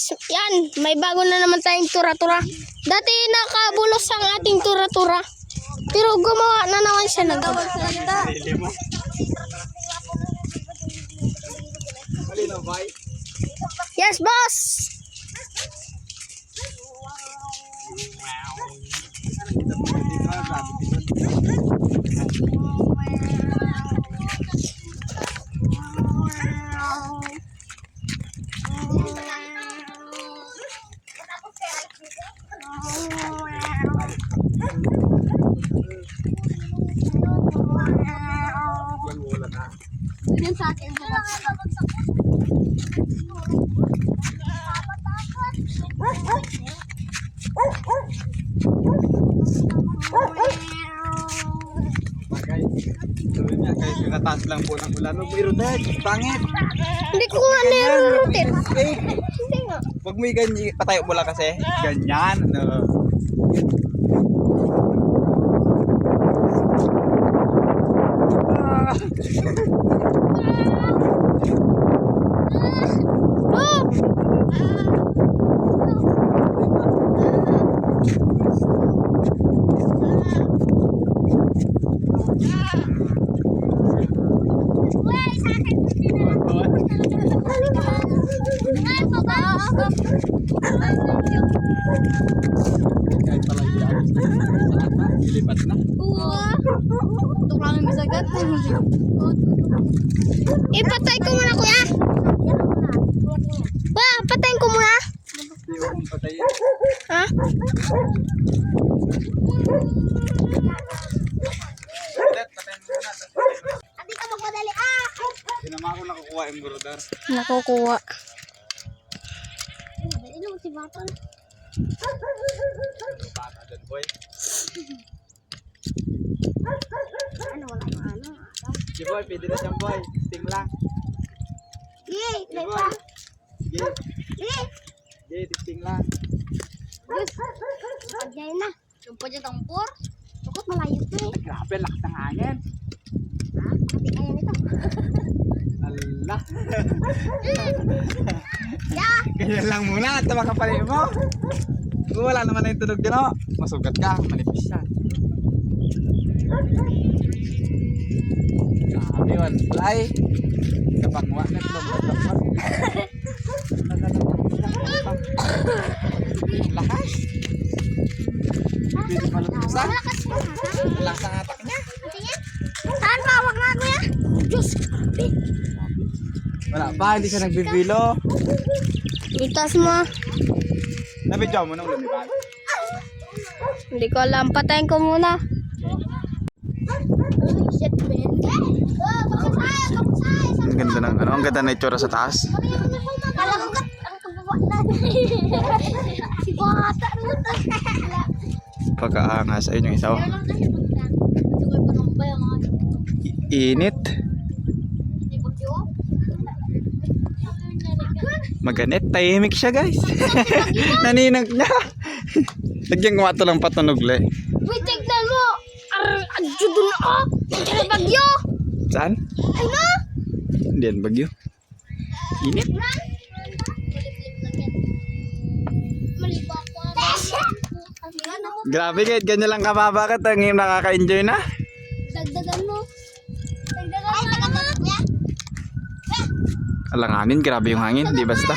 guys, yan, may bago na naman tayong tura-tura. Dati nakabulos ang ating tura-tura. Pero gumawa na naman siya ng gawagsalita. Yes, boss! Yan sa akin. Guys, kataas lang po ng ulan. Mayroon na, pangit. Hindi ko nga narutin. Hindi nga. Huwag mo ganyan, patayo mo lang kasi. Ganyan. No. Kahit pala yan. Ilipat na. Ito lang yung masagat. Ipatay ko muna, kuya. Ba, patayin ko muna. Hindi ko kong patayin. Ha? Patayin mo na. Adi ka magmadali. Sinama ko nakukuha yung brother. Nakukuha. Dali mo si Batol. Bata dyan, boy. Ano, wala yung ano. Si boy, pwede na siyang boy. Ting lang. Yay, Si boy. Sige. Sige, ting lang. Pagyan na. Yung pa dyan tampor. Bakit malayo ito eh. Grabe, lakas ng hangin. Ha? Pati kaya nito. Allah. Yeah. Ganyan lang muna. Tama ka pala mo. Kung wala naman na yung tunog dyan, oh. Masugat ka. Manipis yan. Grabe, one fly. Kapangwa na ito. Lakas. Hindi malutasan. Malakas yung hata. Lakas ang atak niya. Tingin. Saan pa? Wag na kuya. Diyos. Grabe. Wala pa, hindi siya nagbibilo. Itas mo. Nabidyo mo nung lumipad. Hindi ko alam. Patayin ko muna. Shit, Ben. Ang ganda ng ano, ang ganda na itsura sa taas. Kalagat ang kabawa na. Si Bata. Pagkaangas ayun yung isaw. Init. Maganit, tahimik siya guys. Naninag niya. Lagyan ko ato lang patunog le. Wait, tignan mo. Adyo dun ako. Diyan na bagyo. Saan? Ay na. Hindi yan bagyo. Init. Maliba ko. Grabe kahit ganyan lang kababa ka, tanging nakaka-enjoy na. Dagdagan mo. Dagdagan mo. Alanganin, grabe yung hangin, di basta.